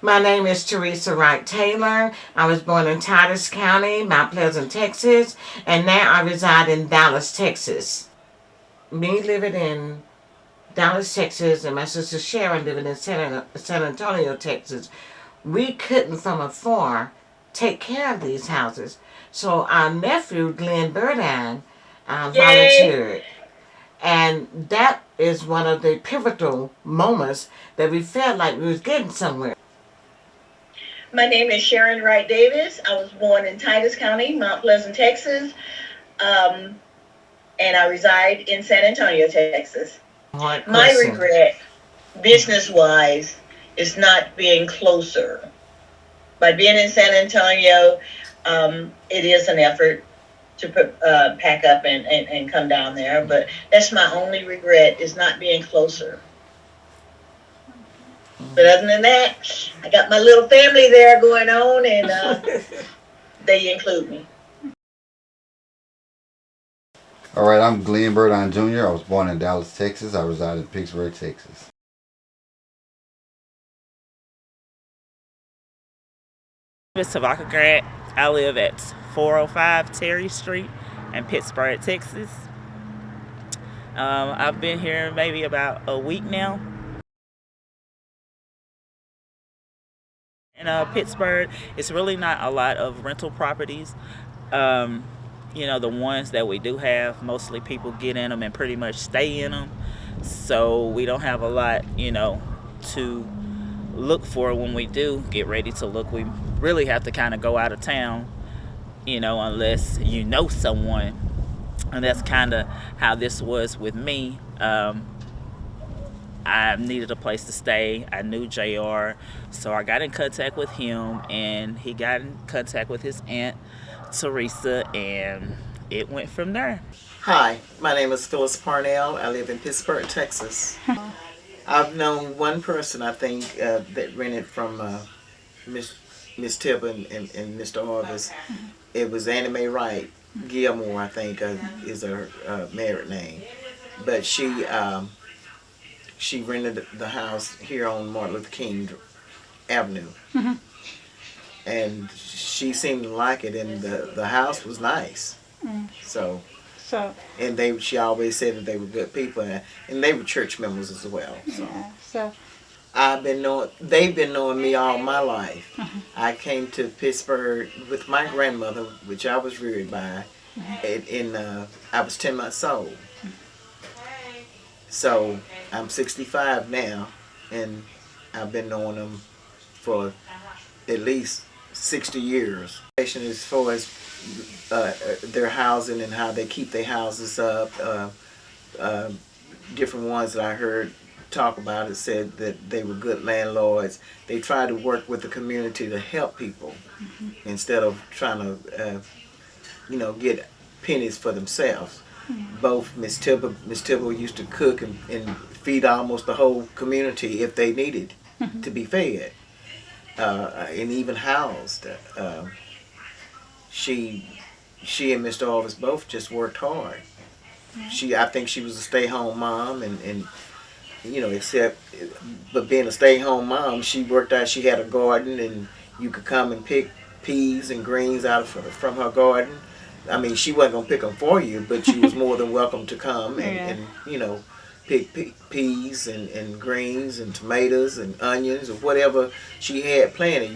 My name is Teresa Wright Taylor. I was born in Titus County, Mount Pleasant, Texas, and now I reside in Dallas, Texas. Me living in Dallas, Texas, and my sister Sharon living in San Antonio, Texas, we couldn't from afar take care of these houses. So our nephew, Glean Burdon, volunteered. And that is one of the pivotal moments that we felt like we was getting somewhere. My name is Sharon Wright Davis. I was born in Titus County, Mount Pleasant, Texas, and I reside in San Antonio, Texas. My regret, business-wise, is not being closer. By being in San Antonio, it is an effort to pack up and come down there, but that's my only regret, is not being closer. But other than that, I got my little family there going on, and they include me. All right, I'm Glean Burdon Jr. I was born in Dallas, Texas. I reside in Pittsburgh, Texas. I'm Tavaka Grant. I live at 405 Terry Street in Pittsburgh, Texas. I've been here maybe about a week now. In Pittsburgh, it's really not a lot of rental properties. The ones that we do have, mostly people get in them and pretty much stay in them. So we don't have a lot, to look for when we do get ready to look. We really have to kind of go out of town, unless you know someone. And that's kind of how this was with me. I needed a place to stay. I knew JR, so I got in contact with him, and he got in contact with his aunt, Teresa, and it went from there. Hi, my name is Phyllis Parnell. I live in Pittsburgh, Texas. I've known one person, I think, that rented from Miss Tibba and Mr. Arvis. It was Annie Mae Wright Gilmore, I think, is her married name. But she rented the house here on Martin Luther King Avenue. And she seemed to like it, and the house was nice. So and she always said that they were good people, and they were church members as well. So they've been knowing me all my life. I came to Pittsburgh with my grandmother, which I was reared by, I was 10 months old. So I'm 65 now, and I've been knowing them for at least 60 years. As far as their housing and how they keep their houses up, different ones that I heard talk about it said that they were good landlords. They try to work with the community to help people instead of trying to, get pennies for themselves. Both Miss Tibba used to cook and feed almost the whole community if they needed to be fed, and even housed. She and Mr. Arvis both just worked hard. I think she was a stay-home mom, and but being a stay-home mom, she worked out. She had a garden, and you could come and pick peas and greens out from her garden. I mean, she wasn't gonna pick them for you, but you was more than welcome to come and pick peas and greens and tomatoes and onions or whatever she had planted.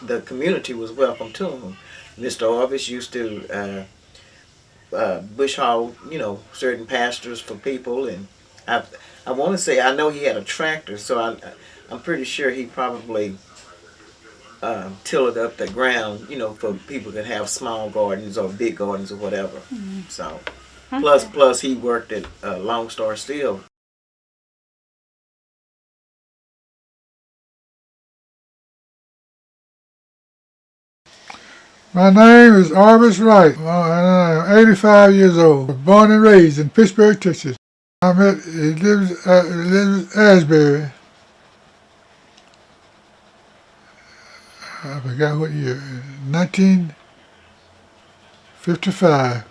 The community was welcome to them. Mr. Arvis used to bush hog, certain pastures for people, and I want to say, I know he had a tractor, so I'm pretty sure he probably tilled up the ground, for people that have small gardens or big gardens or whatever. So, plus he worked at Lone Star Steel. My name is Arvis Wright, and I'm 85 years old. Born and raised in Pittsburgh, Texas. I'm at Elizabeth Asbury. I forgot what year. 1955.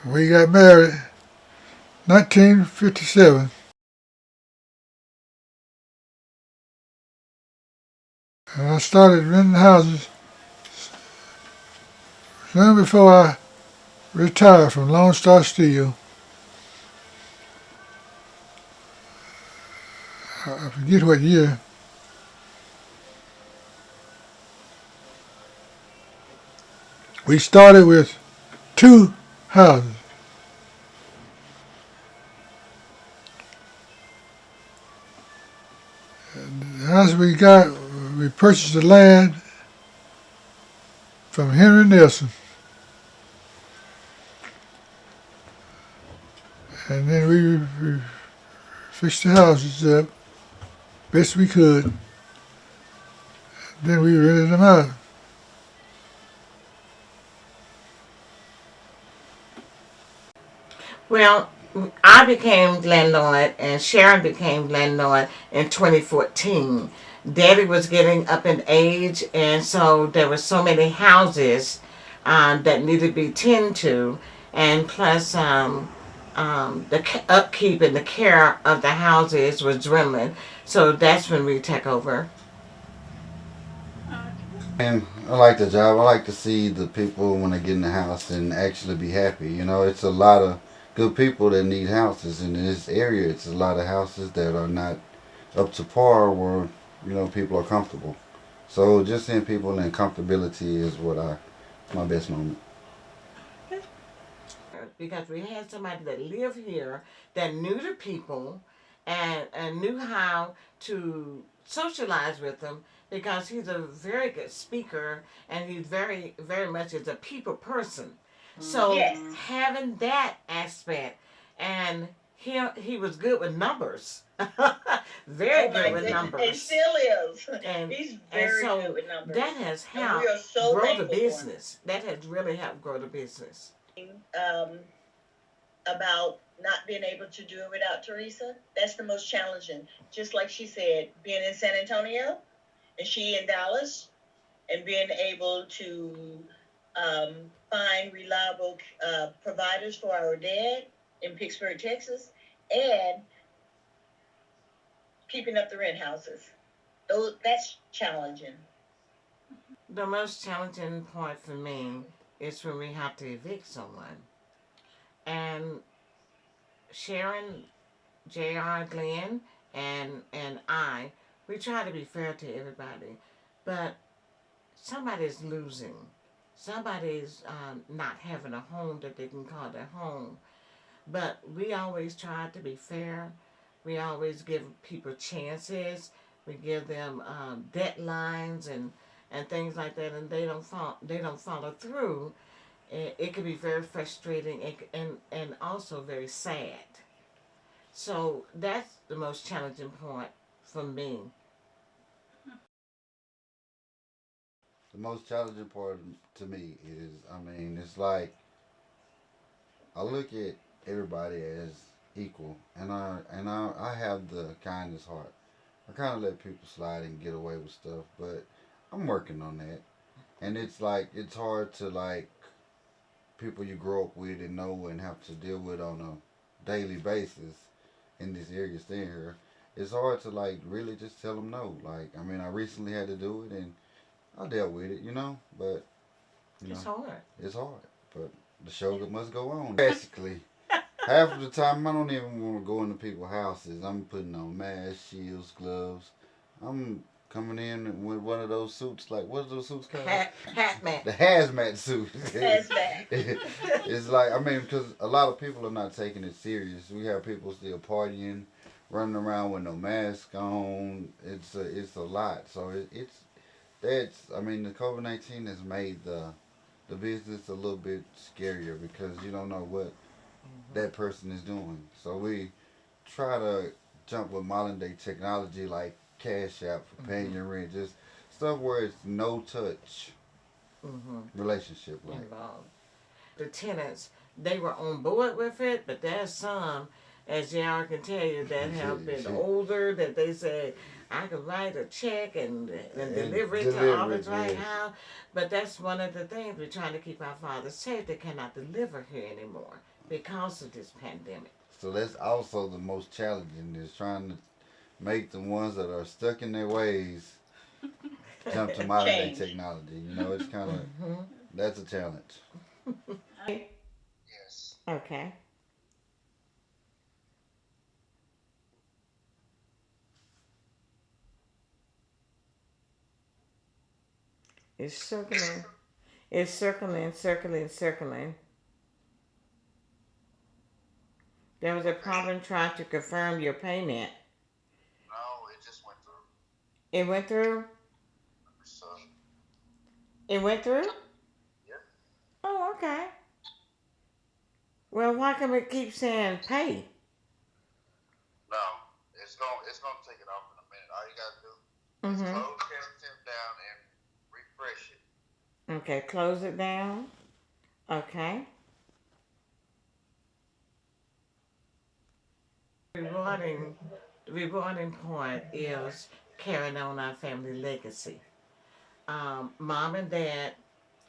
We got married 1957. And I started renting houses soon before I retired from Lone Star Steel. I forget what year. We started with 2 houses. The house we purchased the land from Henry Nelson. And then we fixed the houses up best we could. Then we rented them out. Well, I became landlord and Sharon became landlord in 2014. Daddy was getting up in age, and so there were so many houses that needed to be tended to, and plus the upkeep and the care of the houses was dwindling. So that's when we took over. And I like the job. I like to see the people when they get in the house and actually be happy. You know, it's a lot of good people that need houses. And in this area, it's a lot of houses that are not up to par where, you know, people are comfortable. So just seeing people in comfortability is my best moment. Because we had somebody that lived here that knew the people and knew how to socialize with them, because he's a very good speaker and he's very much is a people person. So Yes. having that aspect, and he was good with numbers. Very Oh good my with goodness. numbers. And still is. And He's and very so good with numbers. that has And we helped are so grow the thankful for him. business. That has really helped grow the business. About not being able to do it without Teresa. That's the most challenging. Just like she said, being in San Antonio and she in Dallas, and being able to find reliable providers for our dad in Pittsburgh, Texas, and keeping up the rent houses. That's challenging. The most challenging part for me is when we have to evict someone. And Sharon, JR, Glenn, and I, we try to be fair to everybody. But somebody's losing. Somebody's not having a home that they can call their home. But we always try to be fair. We always give people chances. We give them deadlines and things like that, and they don't follow through. It can be very frustrating and also very sad. So that's the most challenging part for me. The most challenging part to me is, I mean, it's like I look at everybody as equal, and I have the kindest heart. I kind of let people slide and get away with stuff, but I'm working on that. And it's like it's hard to like people you grow up with and know and have to deal with on a daily basis in this area staying here. It's hard to like really just tell them no. Like I mean, I recently had to do it and I dealt with it, you know. But you It's know, hard. it's hard. But the show must go on. Basically, half of the time I don't even want to go into people's houses. I'm putting on masks, shields, gloves. I'm coming in with one of those suits. Like what are those suits called? Hat man. The hazmat suit. Hazmat. It's like I mean, because a lot of people are not taking it serious. We have people still partying, running around with no mask on. It's a lot. So it's that's I mean the COVID-19 has made the business a little bit scarier because you don't know what that person is doing. So we try to jump with modern day technology like Cash App for paying your rent, just stuff where it's no touch relationship like. Involved. The tenants, they were on board with it, but there's some, as JR can tell you, that have been older that they say, I can write a check and deliver it to Arvis Wright house. But that's one of the things we're trying to keep our fathers safe. They cannot deliver here anymore because of this pandemic. So that's also the most challenging is trying to make the ones that are stuck in their ways jump to modern day Change. technology. You know, it's kind of that's a challenge. Yes. Okay. It's circling. It's circling, circling, circling. There was a problem trying to confirm your payment. No, it just went through. It went through? So, It went through? yeah. Oh, okay. Well, why come it keep saying pay? No, it's gonna take it off in a minute. All you gotta do is Mm-hmm. close Tab down and refresh it. Okay, close it down. Okay. Rewarding, the rewarding part is carrying on our family legacy. Mom and dad,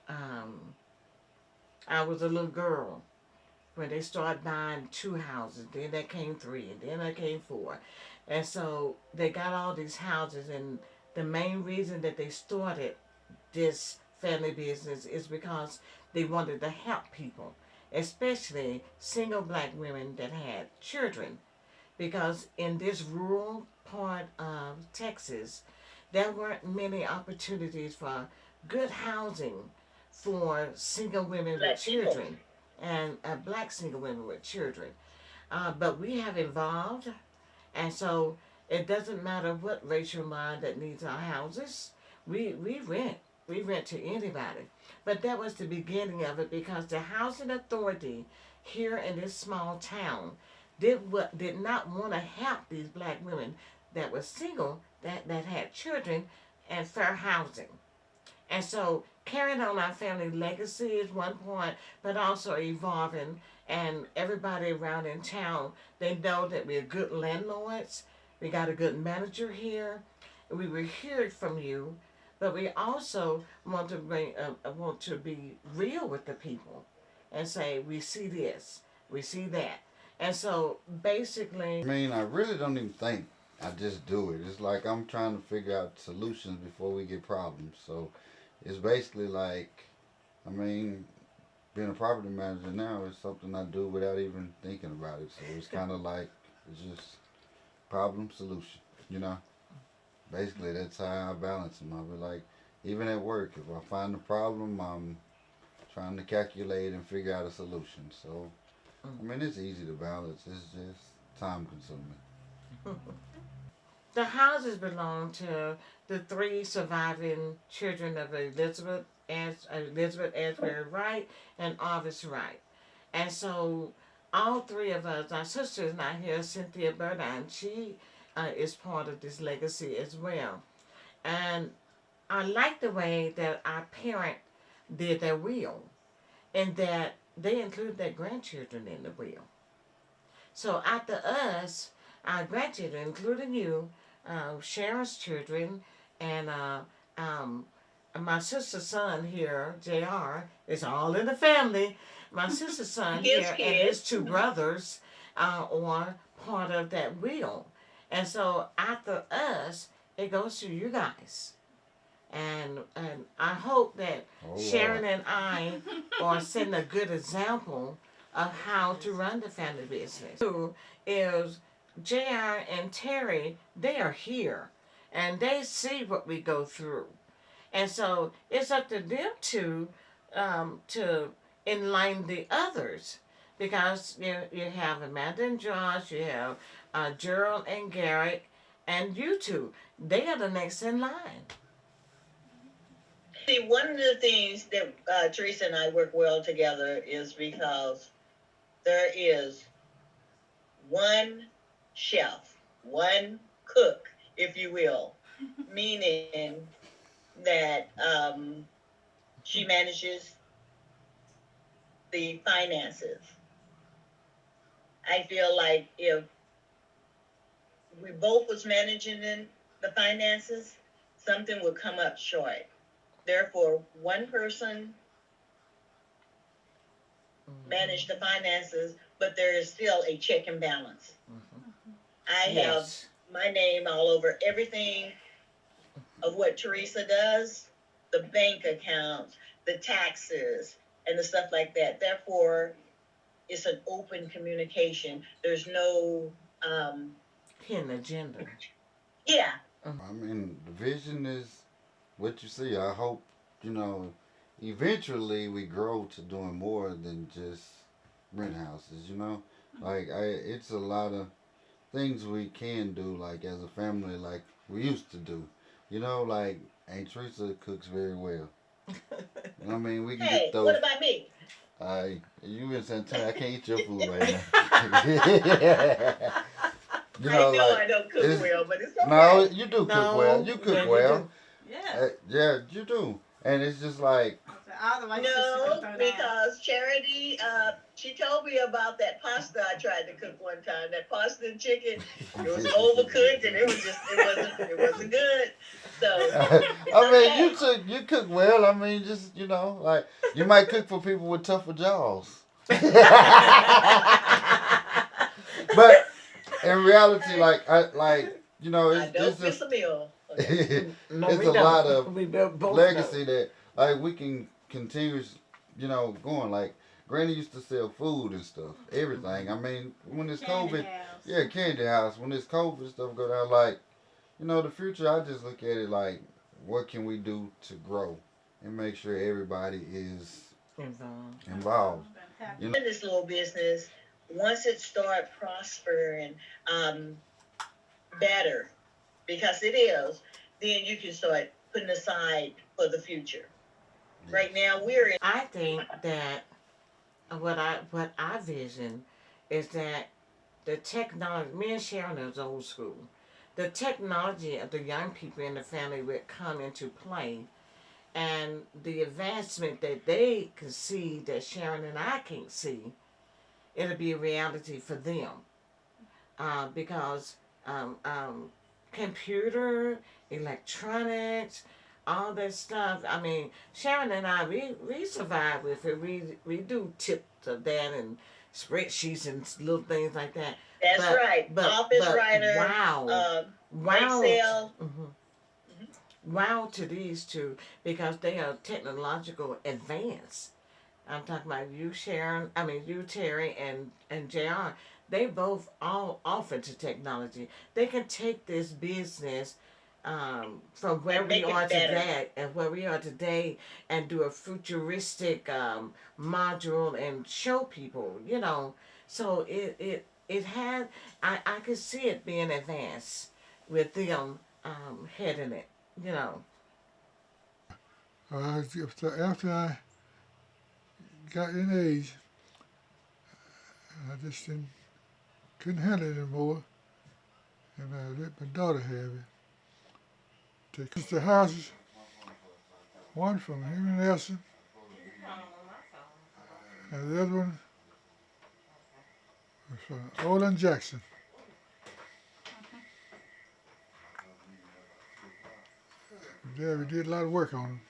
um, I was a little girl when they started buying two houses. Then there came three, and then there came four. And so they got all these houses, and the main reason that they started this family business is because they wanted to help people, especially single black women that had children. Because in this rural part of Texas, there weren't many opportunities for good housing for single women with Black people. children and black single women with children. But we have evolved, and so it doesn't matter what racial line that needs our houses. We rent. We rent to anybody. But that was the beginning of it because the housing authority here in this small town did not want to help these black women that were single that had children and fair housing. And so carrying on our family legacy is one point, but also evolving. And everybody around in town, they know that we're good landlords. We got a good manager here. We will hear it from you, but we also want to be real with the people and say we see this, we see that, and so basically, I mean, I really don't even think. I just do it. It's like I'm trying to figure out solutions before we get problems. So it's basically like, I mean, being a property manager now is something I do without even thinking about it. So it's kind of like it's just problem solution. You know, basically that's how I balance them. I'll be like, even at work, if I find a problem, I'm trying to calculate and figure out a solution. So I mean, it's easy to balance. It's just time consuming. the houses belong to the three surviving children of Elizabeth Asbury Wright and Arvis Wright. And so all three of us, our sister is not here, Cynthia Burdon, she is part of this legacy as well. And I like the way that our parent did their will, and that they include their grandchildren in the will. So after us, our grandchildren, including you, Sharon's children, and um, my sister's son here, Jr., is all in the family. My sister's son His here and his kids. two brothers are part of that will. And so after us, it goes to you guys. And I hope that Oh Sharon Lord. and I are setting a good example of how to run the family business. Who is JR and Terry, they are here and they see what we go through. And so it's up to them to enlighten the others. Because you have Amanda and Josh, you have Gerald and Garrett, and you two. They are the next in line. See, one of the things that Teresa and I work well together is because there is one chef, one cook, if you will, meaning that she manages the finances. I feel like if we both was managing the finances, something would come up short. Therefore, one person manage the finances, but there is still a check and balance. I have Yes. my name all over everything of what Teresa does, the bank accounts, the taxes, and the stuff like that. Therefore, it's an open communication. There's no hidden agenda. Yeah. I mean, the vision is what you see. I hope, eventually we grow to doing more than just rent houses, Like, it's a lot of things we can do, like, as a family, like we used to do. Like, Aunt Teresa cooks very well. I mean, we can Hey, get those. what about me? You in San Antonio, I can't eat your food right now. I know I don't cook well, but it's okay. No, you do cook well. You cook well. Yeah. Yeah, you do. And it's just like. No, because Charity, she told me about that pasta I tried to cook one time. That pasta and chicken, it was overcooked and it wasn't good. So You cook well. I mean, just like you might cook for people with tougher jaws. But in reality, it's just a meal. Okay. It's a lot of legacy that we can continue, going. Like Granny used to sell food and stuff, everything. I mean, when this COVID, candy house. When this COVID stuff go down, the future. I just look at it like, what can we do to grow and make sure everybody is involved. In this little business, once it start prospering, better, because it is, then you can start putting aside for the future. Yes. Right now, we're in. I think that what I vision is that the technology. Me and Sharon is old school. The technology of the young people in the family would come into play, and the advancement that they can see that Sharon and I can't see, it'll be a reality for them, because computer, electronics, all that stuff. I mean, Sharon and I, we survive with it. We do tips of that and spreadsheets and little things like that. That's right. But, Office writer. Wow. Excel. Mm-hmm. Wow to these two, because they are technological advance. I'm talking about you, Sharon. I mean, you, Terry, and JR. They both all off into technology. They can take this business from where we are today, and do a futuristic module and show people. So it had. I could see it being advanced with them heading it. After I got in age, I just couldn't handle it anymore, and I let my daughter have it. Take the houses, one from him and Nelson, and the other one was from Olin Jackson. Yeah, we did a lot of work on them.